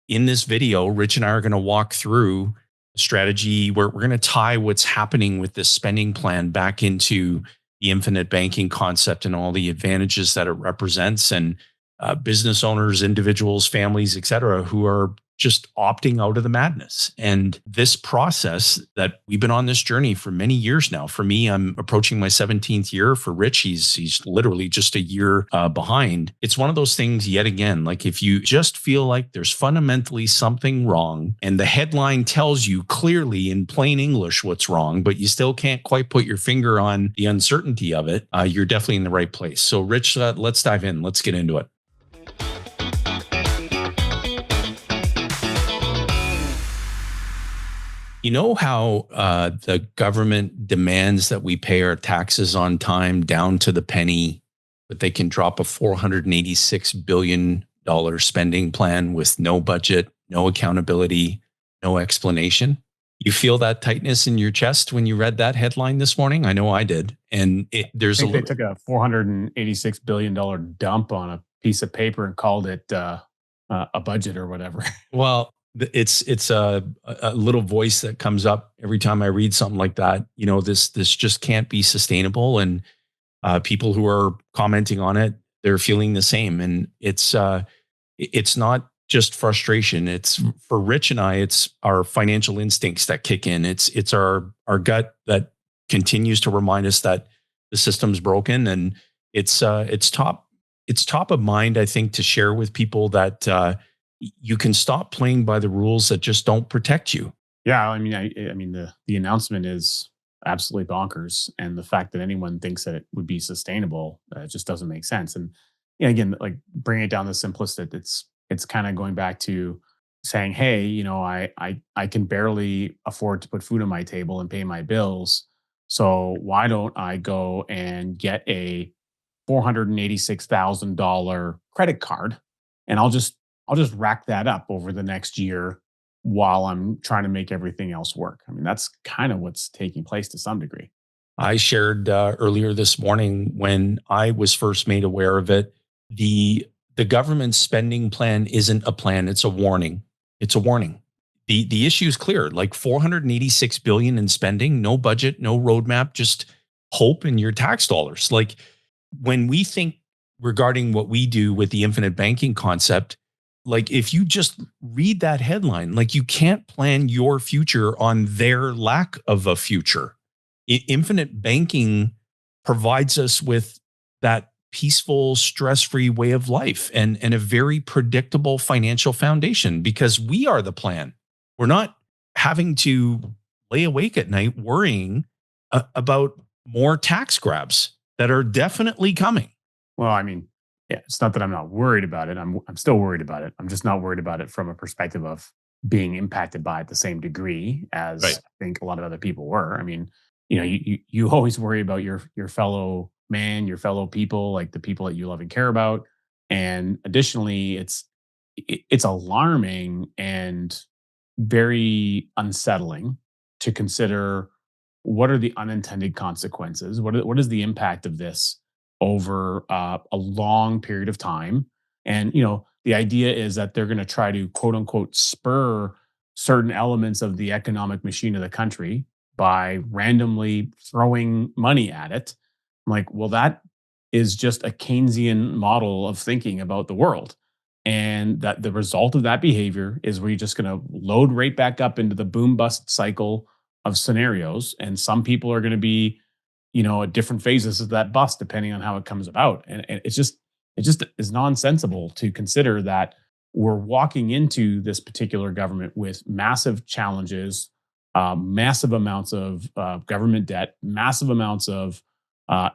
in this video, Rich and I are going to walk through a strategy where we're going to tie what's happening with this spending plan back into the infinite banking concept and all the advantages that it represents, and business owners, individuals, families, et cetera, who are just opting out of the madness. And this process that we've been on this journey for many years now. For me, I'm approaching my 17th year. For Rich, he's literally just a year behind. It's one of those things, yet again, like if you just feel like there's fundamentally something wrong and the headline tells you clearly in plain English what's wrong, but you still can't quite put your finger on the uncertainty of it, you're definitely in the right place. So Rich, let's dive in. Let's get into it. You know how the government demands that we pay our taxes on time down to the penny, but they can drop a $486 billion spending plan with no budget, no accountability, no explanation? You feel that tightness in your chest when you read that headline this morning? I know I did. And there's they took a $486 billion dump on a piece of paper and called it a budget or whatever. Well, it's a little voice that comes up every time I read something like that. You know, this just can't be sustainable, and people who are commenting on it, they're feeling the same. And it's not just frustration. It's for Rich and I, it's our financial instincts that kick in. It's our gut that continues to remind us that the system's broken, and it's top of mind, I think, to share with people that you can stop playing by the rules that just don't protect you. Yeah, I mean, the announcement is absolutely bonkers, and the fact that anyone thinks that it would be sustainable just doesn't make sense. And again, like bringing it down to simplistic, it's kind of going back to saying, hey, I can barely afford to put food on my table and pay my bills, so why don't I go and get a $486,000 credit card, and I'll just rack that up over the next year while I'm trying to make everything else work. I mean, that's kind of what's taking place to some degree. I shared earlier this morning when I was first made aware of it, the government spending plan isn't a plan, it's a warning. It's a warning. The issue is clear, like 486 billion in spending, no budget, no roadmap, just hope in your tax dollars. Like when we think regarding what we do with the infinite banking concept, like if you just read that headline, like you can't plan your future on their lack of a future. Infinite banking provides us with that peaceful, stress-free way of life and a very predictable financial foundation because we are the plan. We're not having to lay awake at night worrying about more tax grabs that are definitely coming. Well, I mean, yeah, it's not that I'm not worried about it. I'm still worried about it. I'm just not worried about it from a perspective of being impacted by it the same degree as Right. I think a lot of other people were. I mean, you always worry about your fellow man, your fellow people, like the people that you love and care about. And additionally, it's alarming and very unsettling to consider what are the unintended consequences. What is the impact of this over a long period of time? And the idea is that they're going to try to quote unquote spur certain elements of the economic machine of the country by randomly throwing money at it. I'm like, well, that is just a Keynesian model of thinking about the world. And that the result of that behavior is we're just going to load right back up into the boom bust cycle of scenarios. And some people are going to be, at different phases of that bust, depending on how it comes about. And it just is nonsensical to consider that we're walking into this particular government with massive challenges, massive amounts of government debt, massive amounts of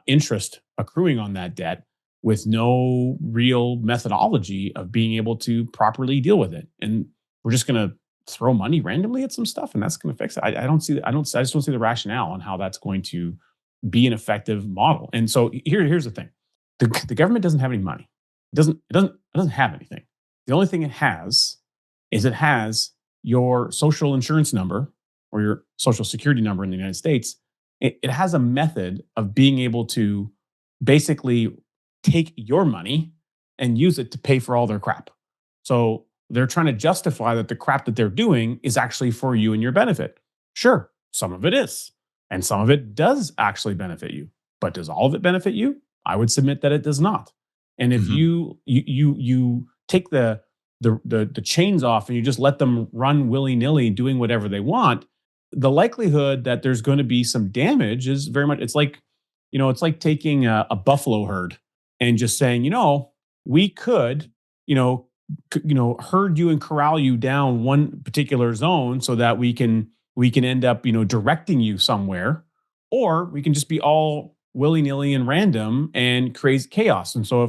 interest accruing on that debt, with no real methodology of being able to properly deal with it. And we're just going to throw money randomly at some stuff, and that's going to fix it. I just don't see the rationale on how that's going to be an effective model. And so here's the thing: the government doesn't have any money. It doesn't have anything. The only thing it has is your social insurance number or your social security number in the United States. It has a method of being able to basically take your money and use it to pay for all their crap. So they're trying to justify that the crap that they're doing is actually for you and your benefit. Sure, some of it is, and some of it does actually benefit you. But does all of it benefit you? I would submit that it does not. And if Mhm. you take the chains off and you just let them run willy nilly, doing whatever they want, the likelihood that there's going to be some damage is very much. It's like, it's like taking a buffalo herd and just saying, we could, you know, herd you and corral you down one particular zone so that we can end up, directing you somewhere, or we can just be all willy nilly and random and create chaos. And so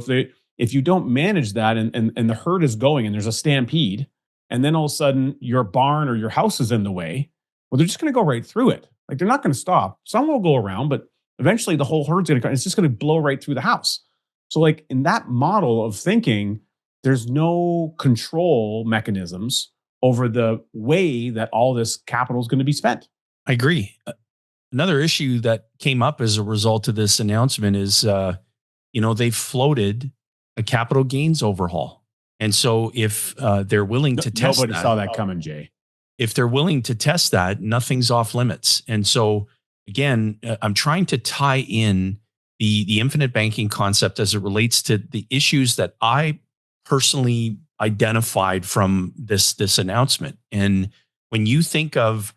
if you don't manage that, and the herd is going and there's a stampede, and then all of a sudden your barn or your house is in the way, well, they're just going to go right through it. Like, they're not going to stop. Some will go around, but eventually the whole herd's going to come. It's just going to blow right through the house. So, like, in that model of thinking, there's no control mechanisms over the way that all this capital is going to be spent. I agree. Another issue that came up as a result of this announcement is, they floated a capital gains overhaul. And so if they're willing to test Nobody that, saw that coming, Jay. if they're willing to test that, nothing's off limits. And so again, I'm trying to tie in the infinite banking concept as it relates to the issues that I personally identified from this announcement. And when you think of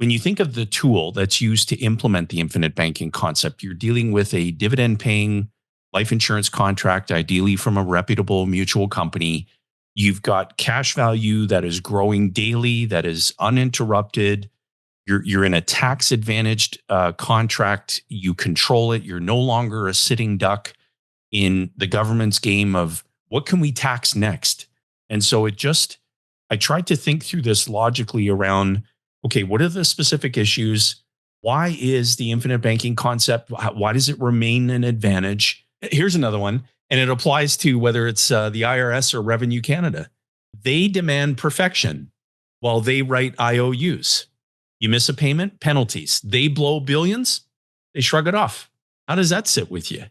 the tool that's used to implement the infinite banking concept, you're dealing with a dividend paying life insurance contract, ideally from a reputable mutual company. You've got cash value that is growing daily, that is uninterrupted. You're in a tax advantaged contract. You control it. You're no longer a sitting duck in the government's game of what can we tax next. And so I tried to think through this logically around, okay, what are the specific issues? Why is the infinite banking concept, why does it remain an advantage? Here's another one, and it applies to whether it's the IRS or Revenue Canada. They demand perfection while they write IOUs. You miss a payment, penalties. They blow billions, they shrug it off. How does that sit with you?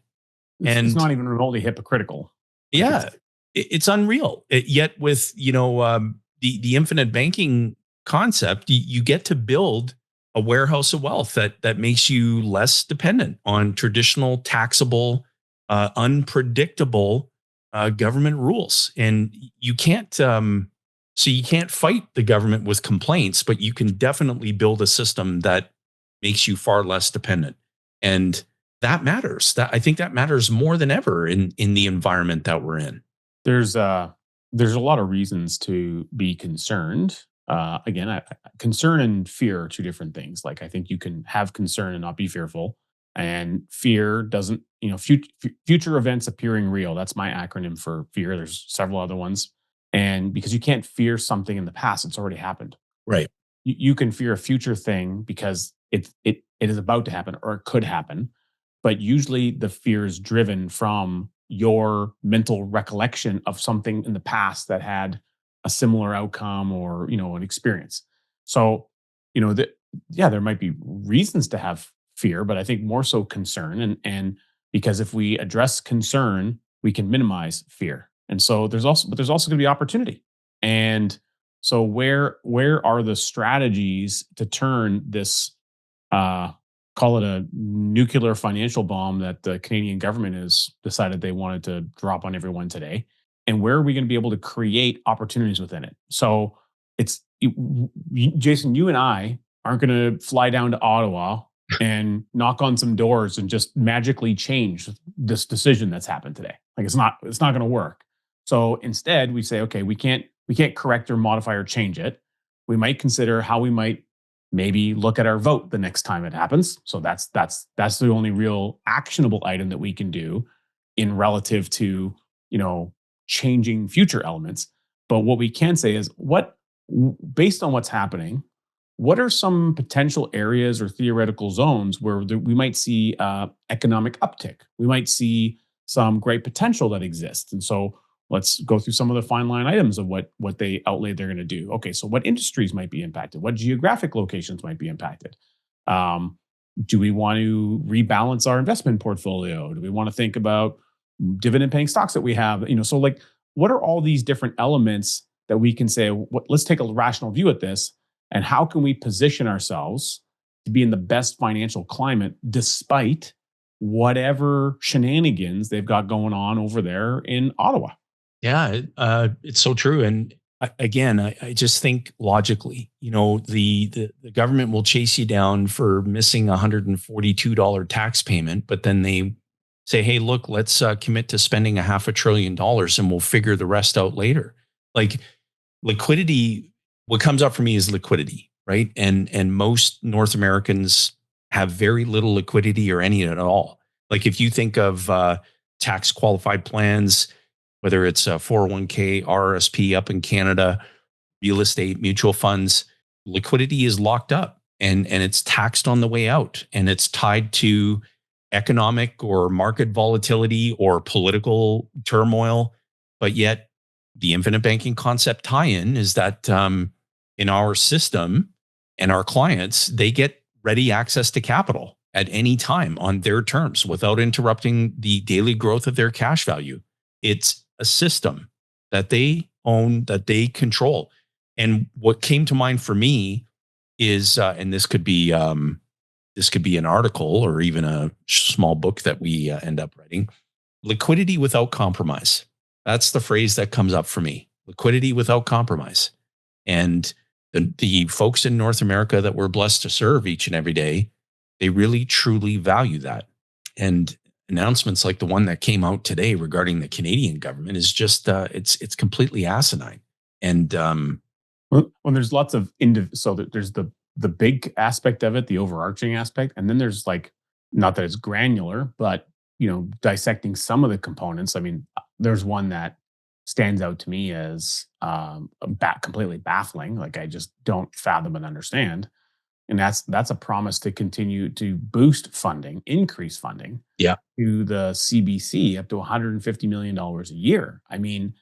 It's not even remotely hypocritical. Yeah, it's unreal. Yet with the infinite banking concept, you get to build a warehouse of wealth that makes you less dependent on traditional taxable, unpredictable government rules, and you can't. So you can't fight the government with complaints, but you can definitely build a system that makes you far less dependent, and that matters. I think that matters more than ever in the environment that we're in. There's a lot of reasons to be concerned. Again, concern and fear are two different things. Like, I think you can have concern and not be fearful, and fear doesn't. Future events appearing real. That's my acronym for fear. There's several other ones, and because you can't fear something in the past, it's already happened. Right. You can fear a future thing because it is about to happen or it could happen, but usually the fear is driven from your mental recollection of something in the past that had a similar outcome, or an experience. So, yeah, there might be reasons to have fear, but I think more so concern, and because if we address concern, we can minimize fear. And so there's also going to be opportunity. And so where are the strategies to turn this, uh call it a nuclear financial bomb that the Canadian government has decided they wanted to drop on everyone today? And where are we going to be able to create opportunities within it? So Jason, you and I aren't going to fly down to Ottawa and knock on some doors and just magically change this decision that's happened today. Like, it's not going to work. So instead, we say, okay, we can't correct or modify or change it. We might consider how we might maybe look at our vote the next time it happens. So that's the only real actionable item that we can do in relative to, changing future elements. But what we can say is, based on what's happening, what are some potential areas or theoretical zones where we might see economic uptick? We might see some great potential that exists. And so let's go through some of the fine line items of what they outlay they're going to do. Okay, so what industries might be impacted? What geographic locations might be impacted? Do we want to rebalance our investment portfolio? Do we want to think about dividend paying stocks that we have? So, like, what are all these different elements that we can say, let's take a rational view at this, and how can we position ourselves to be in the best financial climate despite whatever shenanigans they've got going on over there in Ottawa. Yeah, it's so true. And again, I just think logically, the government will chase you down for missing $142 tax payment, but then they say, "Hey, look, let's commit to spending $500 billion, and we'll figure the rest out later." Like liquidity, what comes up for me is liquidity, right? And most North Americans have very little liquidity or any at all. Like if you think of tax qualified plans, whether it's a 401k, RRSP up in Canada, real estate, mutual funds, liquidity is locked up and it's taxed on the way out. And it's tied to economic or market volatility or political turmoil. But yet, the infinite banking concept tie in is that in our system and our clients, they get ready access to capital at any time on their terms without interrupting the daily growth of their cash value. It's a system that they own, that they control. And what came to mind for me is, and this could be an article or even a small book that we end up writing. Liquidity without compromise. That's the phrase that comes up for me. Liquidity without compromise. And the folks in North America that we're blessed to serve each and every day, they really truly value that. And announcements like the one that came out today regarding the Canadian government is just it's completely asinine. And well, there's lots of so there's the big aspect of it, the overarching aspect, and then there's like, not that it's granular, but dissecting some of the components. I mean, there's one that stands out to me as completely baffling. Like I just don't fathom and understand. And that's a promise to continue to boost funding, increase funding, yeah, to the CBC up to $150 million a year. I mean,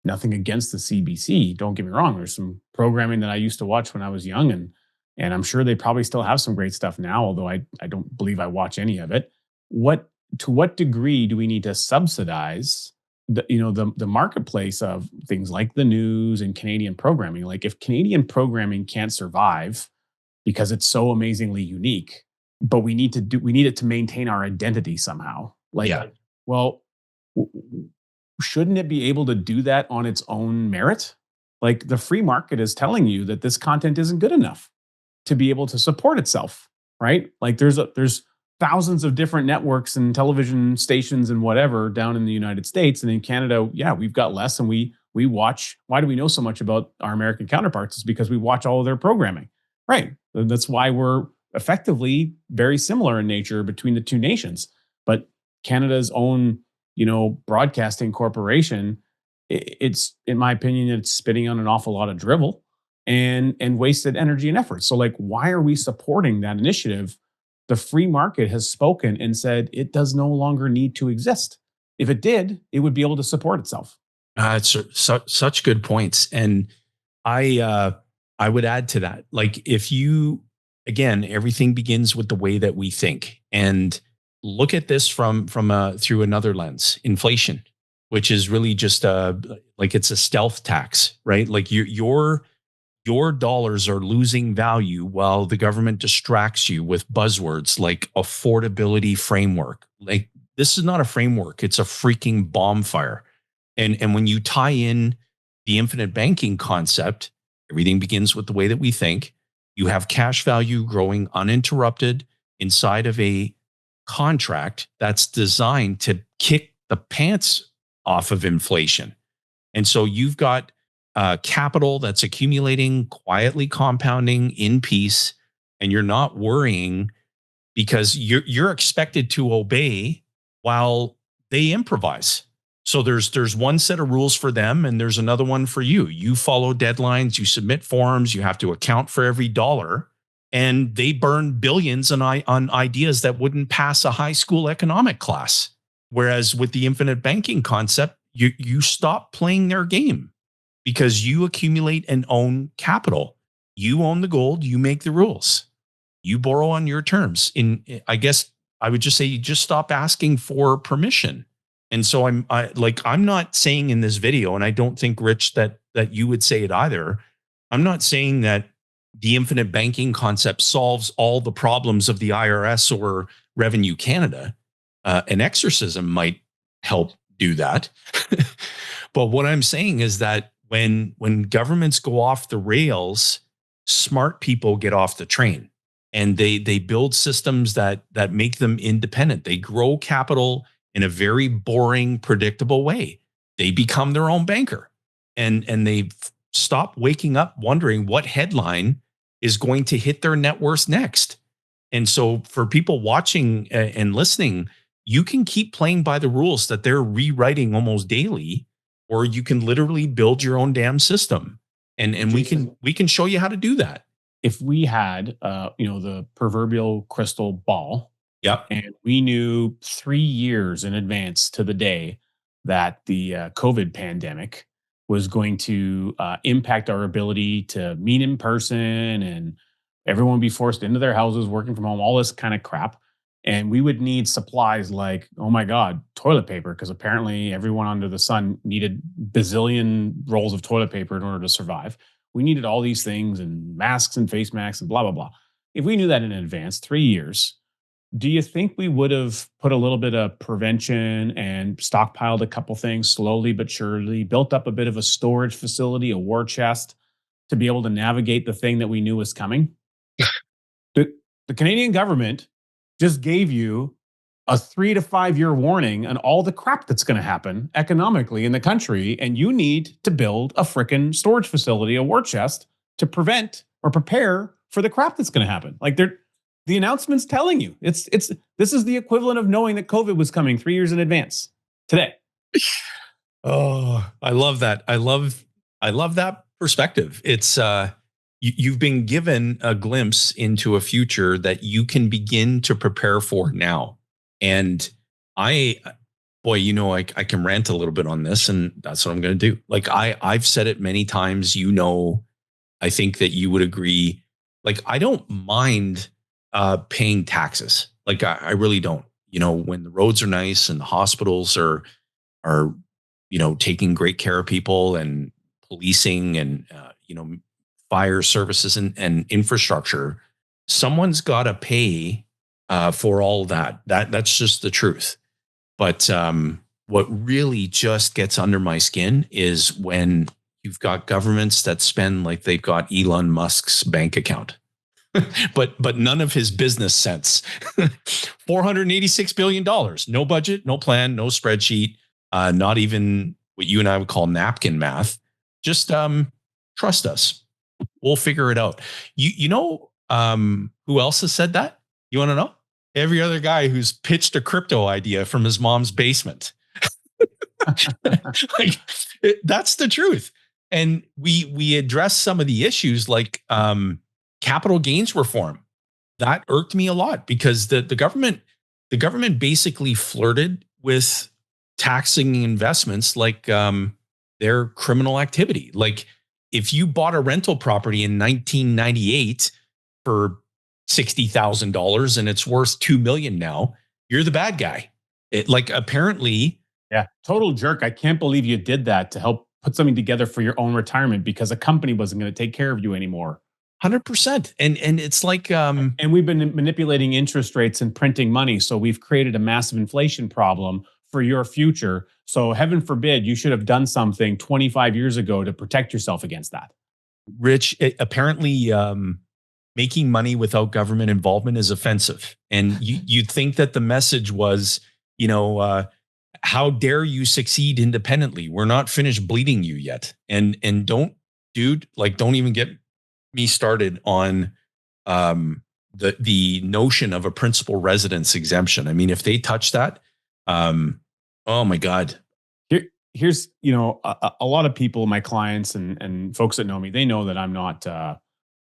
nothing against the CBC. Don't get me wrong. There's some programming that I used to watch when I was young, and I'm sure they probably still have some great stuff now, although I don't believe I watch any of it. To what degree do we need to subsidize the marketplace of things like the news and Canadian programming? Like if Canadian programming can't survive because it's so amazingly unique, but we need it to maintain our identity somehow. Like, yeah, well, shouldn't it be able to do that on its own merit? Like the free market is telling you that this content isn't good enough to be able to support itself, right? Like there's thousands of different networks and television stations and whatever down in the United States, and in Canada, yeah, we've got less, and we watch. Why do we know so much about our American counterparts? Is because we watch all of their programming, right? That's why we're effectively very similar in nature between the two nations. But Canada's own broadcasting corporation, it's, in my opinion, it's spitting on an awful lot of drivel and wasted energy and effort. So like, why are we supporting that initiative? The free market has spoken and said it does no longer need to exist. If it did, it would be able to support itself. it's such good points. And I would add to that, like if you, again, everything begins with the way that we think. And look at this from through another lens, inflation, which is really just like it's a stealth tax, right? Like your dollars are losing value while the government distracts you with buzzwords like affordability framework. Like this is not a framework, it's a freaking bonfire. And when you tie in the infinite banking concept, everything begins with the way that we think. You have cash value growing uninterrupted inside of a contract that's designed to kick the pants off of inflation. And so you've got capital that's accumulating, quietly compounding in peace, and you're not worrying because you're expected to obey while they improvise. So there's one set of rules for them and there's another one for you. You follow deadlines, you submit forms, you have to account for every dollar, and they burn billions on ideas that wouldn't pass a high school economic class. Whereas with the infinite banking concept, you stop playing their game because you accumulate and own capital. You own the gold, you make the rules. You borrow on your terms. I guess I would just say you just stop asking for permission. And so I'm not saying in this video, and I don't think, Rich, that you would say it either. I'm not saying that the infinite banking concept solves all the problems of the IRS or Revenue Canada. An exorcism might help do that. But what I'm saying is that when governments go off the rails, smart people get off the train, and they build systems that make them independent. They grow capital in a very boring, predictable way. They become their own banker, and they stop waking up wondering what headline is going to hit their net worth next. And so for people watching and listening, you can keep playing by the rules that they're rewriting almost daily, or you can literally build your own damn system. And we can show you how to do that. If we had, the proverbial crystal ball, Yep. and we knew 3 years in advance to the day that the COVID pandemic was going to impact our ability to meet in person, and everyone would be forced into their houses, working from home, all this kind of crap. And we would need supplies like, oh my God, toilet paper, because apparently everyone under the sun needed bazillion rolls of toilet paper in order to survive. We needed all these things and masks and face masks and blah, blah, blah. If we knew that in advance, 3 years, do you think we would have put a little bit of prevention and stockpiled a couple things slowly but surely, built up a bit of a storage facility, a war chest to be able to navigate the thing that we knew was coming? The Canadian government just gave you a 3 to 5 year warning on all the crap that's going to happen economically in the country. And you need to build a freaking storage facility, a war chest, to prevent or prepare for the crap that's going to happen. Like the announcement's telling you this is the equivalent of knowing that COVID was coming 3 years in advance today. Oh, I love that. I love that perspective. It's you've been given a glimpse into a future that you can begin to prepare for now. And boy, I can rant a little bit on this, and that's what I'm going to do. Like I've said it many times, I think that you would agree. Like, I don't mind paying taxes. Like I really don't. When the roads are nice and the hospitals are taking great care of people, and policing and fire services and infrastructure, someone's got to pay for all that. That's just the truth. But what really just gets under my skin is when you've got governments that spend like they've got Elon Musk's bank account, but none of his business sense. $486 billion, no budget, no plan, no spreadsheet, not even what you and I would call napkin math. Just trust us. We'll figure it out. Who else has said that? You want to know? Every other guy who's pitched a crypto idea from his mom's basement. That's the truth. And we address some of the issues like capital gains reform. That irked me a lot because the government basically flirted with taxing investments like their criminal activity. Like, if you bought a rental property in 1998 for $60,000 and it's worth $2 million now, you're the bad guy. Apparently. Yeah. Total jerk. I can't believe you did that to help put something together for your own retirement because a company wasn't going to take care of you anymore. 100%. And it's like, and we've been manipulating interest rates and printing money. So we've created a massive inflation problem for your future. So heaven forbid you should have done something 25 years ago to protect yourself against that. Rich, apparently making money without government involvement is offensive. And you'd think that the message was, how dare you succeed independently? We're not finished bleeding you yet. And don't even get me started on the notion of a principal residence exemption. I mean, if they touch that, oh my God. Here's a lot of people, my clients and folks that know me, they know that I'm not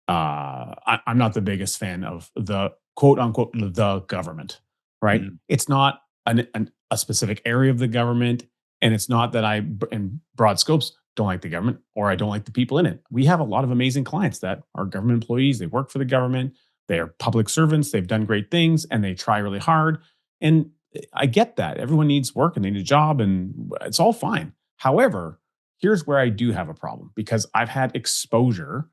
I'm not the biggest fan of the quote unquote the government, right? Mm-hmm. It's not a specific area of the government, and it's not that I, in broad scopes, don't like the government or I don't like the people in it. We have a lot of amazing clients that are government employees. They work for the government. They are public servants. They've done great things and they try really hard. And I get that. Everyone needs work and they need a job and it's all fine. However, here's where I do have a problem because I've had exposure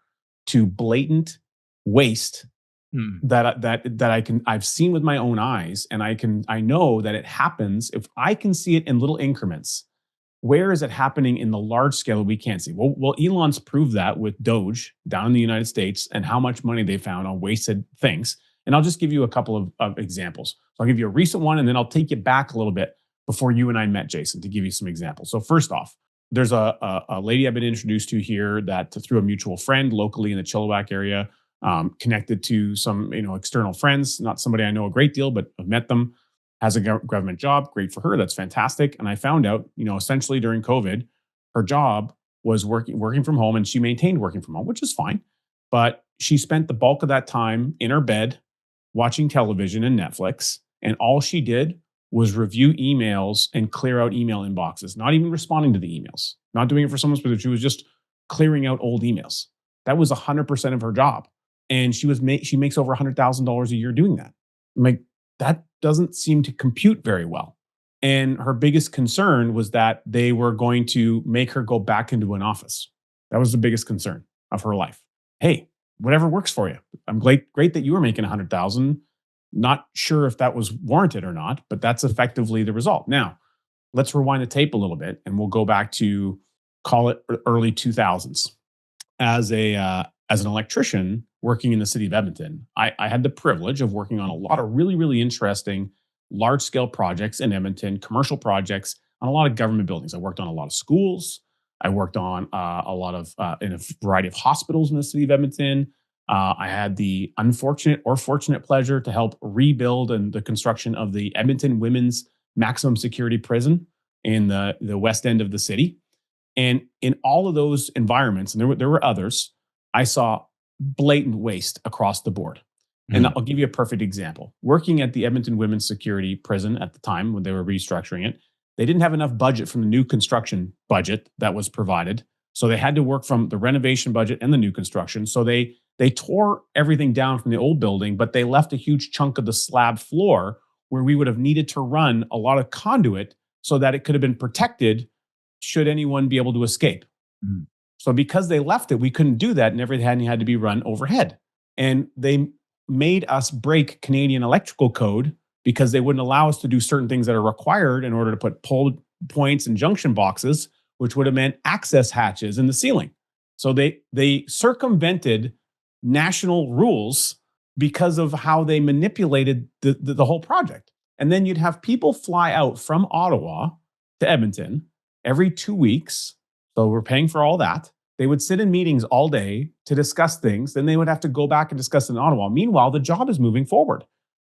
to blatant waste Mm. I've seen with my own eyes, and I know that it happens if I can see it in little increments. Where is it happening in the large scale we can't see? Well, Elon's proved that with Doge down in the United States and how much money they found on wasted things. And I'll just give you a couple of examples. So I'll give you a recent one, and then I'll take you back a little bit before you and I met, Jason, to give you some examples. So first off, there's a lady I've been introduced to here that through a mutual friend locally in the Chilliwack area, connected to some external friends, not somebody I know a great deal, but I've met them, has a government job. Great for her. That's fantastic. And I found out, essentially during COVID, her job was working from home, and she maintained working from home, which is fine. But she spent the bulk of that time in her bed watching television and Netflix. And all she did was review emails and clear out email inboxes, not even responding to the emails, not doing it for someone specific. She was just clearing out old emails. That was 100% of her job. And she makes over $100,000 a year doing that. I'm like, that doesn't seem to compute very well. And her biggest concern was that they were going to make her go back into an office. That was the biggest concern of her life. Hey, whatever works for you. I'm great that you were making 100,000. Not sure if that was warranted or not, but that's effectively the result. Now, let's rewind the tape a little bit, and we'll go back to, call it, early 2000s. As an electrician working in the city of Edmonton, I had the privilege of working on a lot of really, really interesting large scale projects in Edmonton, commercial projects on a lot of government buildings. I worked on a lot of schools. I worked on a lot of in a variety of hospitals in the city of Edmonton. I had the unfortunate or fortunate pleasure to help rebuild and the construction of the Edmonton Women's Maximum Security Prison in the west end of the city. And in all of those environments, and there were others, I saw blatant waste across the board. And I'll give you a perfect example. Working at the Edmonton Women's Security Prison at the time when they were restructuring it, they didn't have enough budget from the new construction budget that was provided. So they had to work from the renovation budget and the new construction. So they tore everything down from the old building, but they left a huge chunk of the slab floor where we would have needed to run a lot of conduit so that it could have been protected should anyone be able to escape. Mm. So because they left it, we couldn't do that, and everything had to be run overhead. And they made us break Canadian electrical code because they wouldn't allow us to do certain things that are required in order to put pole points and junction boxes, which would have meant access hatches in the ceiling. So they circumvented national rules because of how they manipulated the whole project. And then you'd have people fly out from Ottawa to Edmonton every 2 weeks. So we're paying for all that. They would sit in meetings all day to discuss things. Then they would have to go back and discuss in Ottawa. Meanwhile, the job is moving forward.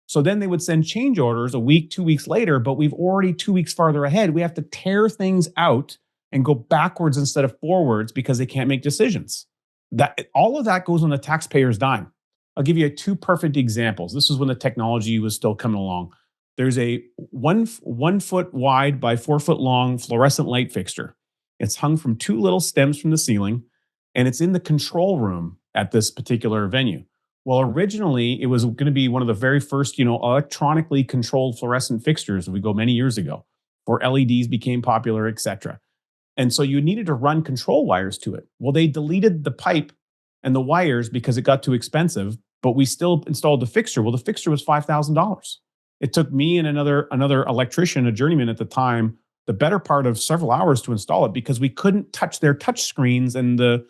So then they would send change orders a week, 2 weeks later, but we've already 2 weeks farther ahead. We have to tear things out and go backwards instead of forwards because they can't make decisions. That all of that goes on the taxpayer's dime. I'll give you two perfect examples. This is when the technology was still coming along. There's a one foot wide by 4 foot long fluorescent light fixture. It's hung from two little stems from the ceiling, and it's in the control room at this particular venue. Well, originally, it was going to be one of the very first, electronically controlled fluorescent fixtures. We go many years ago, before LEDs became popular, etc. And so you needed to run control wires to it. Well, they deleted the pipe and the wires because it got too expensive, but we still installed the fixture. Well, the fixture was $5,000. It took me and another electrician, a journeyman at the time, the better part of several hours to install it because we couldn't touch their touch screens and the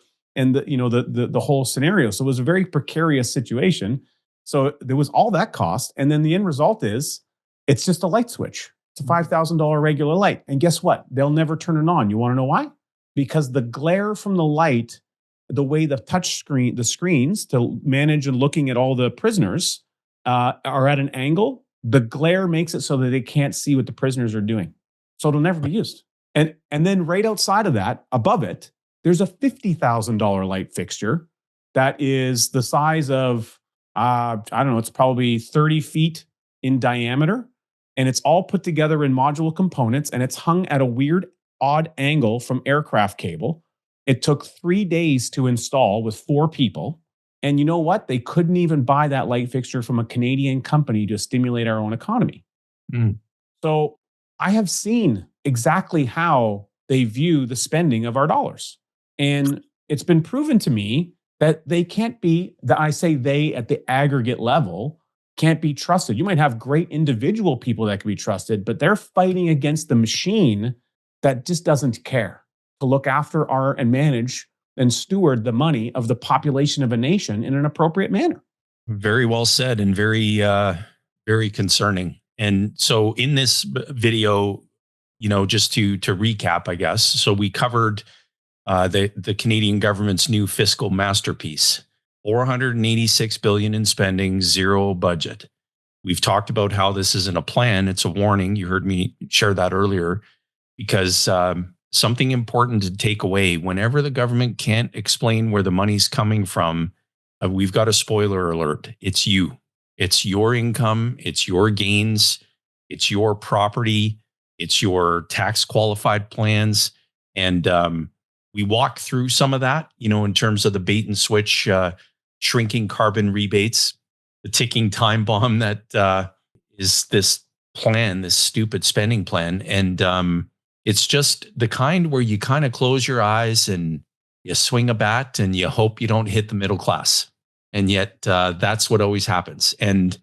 whole scenario. So it was a very precarious situation. So there was all that cost. And then the end result is it's just a light switch. It's a $5,000 regular light. And guess what? They'll never turn it on. You want to know why? Because the glare from the light, the way the screens to manage and looking at all the prisoners are at an angle, the glare makes it so that they can't see what the prisoners are doing. So it'll never be used. And then right outside of that, above it, there's a $50,000 light fixture that is the size of, I don't know, it's probably 30 feet in diameter. And it's all put together in modular components. And it's hung at a weird, odd angle from aircraft cable. It took 3 days to install with 4 people. And you know what? They couldn't even buy that light fixture from a Canadian company to stimulate our own economy. Mm. So I have seen exactly how they view the spending of our dollars. And it's been proven to me that they can't be, that I say they at the aggregate level can't be trusted. You might have great individual people that can be trusted, but they're fighting against the machine that just doesn't care to look after our and manage and steward the money of the population of a nation in an appropriate manner. Very well said, and very concerning. And so in this video, just to recap, I guess. So we covered the Canadian government's new fiscal masterpiece, 486 billion in spending, zero budget. We've talked about how this isn't a plan; it's a warning. You heard me share that earlier, because something important to take away: whenever the government can't explain where the money's coming from, we've got a spoiler alert. It's you. It's your income. It's your gains. It's your property. It's your tax qualified plans. And we walk through some of that, in terms of the bait and switch, shrinking carbon rebates, the ticking time bomb that is this plan, this stupid spending plan. And it's just the kind where you kind of close your eyes and you swing a bat and you hope you don't hit the middle class. And yet that's what always happens. And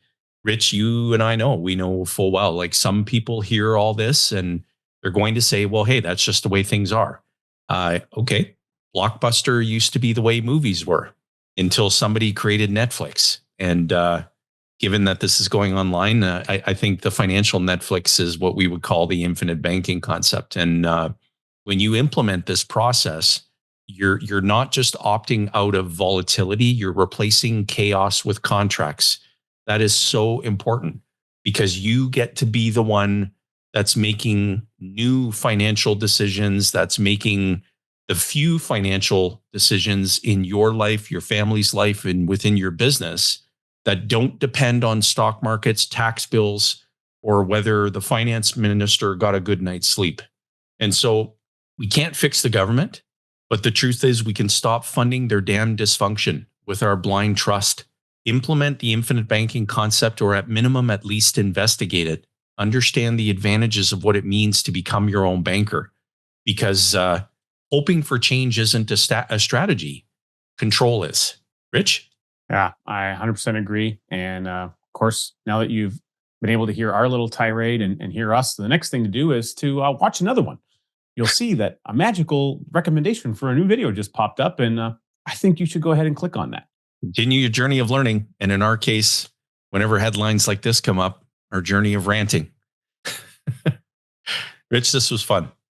Rich, you and we know full well, like some people hear all this and they're going to say, well, hey, that's just the way things are. Okay. Blockbuster used to be the way movies were until somebody created Netflix. And given that this is going online, I think the financial Netflix is what we would call the infinite banking concept. And when you implement this process, you're not just opting out of volatility, you're replacing chaos with contracts. That is so important because you get to be the one that's making new financial decisions, that's making the few financial decisions in your life, your family's life, and within your business that don't depend on stock markets, tax bills, or whether the finance minister got a good night's sleep. And so we can't fix the government, but the truth is we can stop funding their damn dysfunction with our blind trust. Implement the infinite banking concept, or at minimum, at least investigate it. Understand the advantages of what it means to become your own banker, because hoping for change isn't a strategy. Control is. Rich? Yeah, I 100% agree. And of course, now that you've been able to hear our little tirade and hear us, the next thing to do is to watch another one. You'll see that a magical recommendation for a new video just popped up, and I think you should go ahead and click on that. Continue your journey of learning. And in our case, whenever headlines like this come up, our journey of ranting. Rich, this was fun.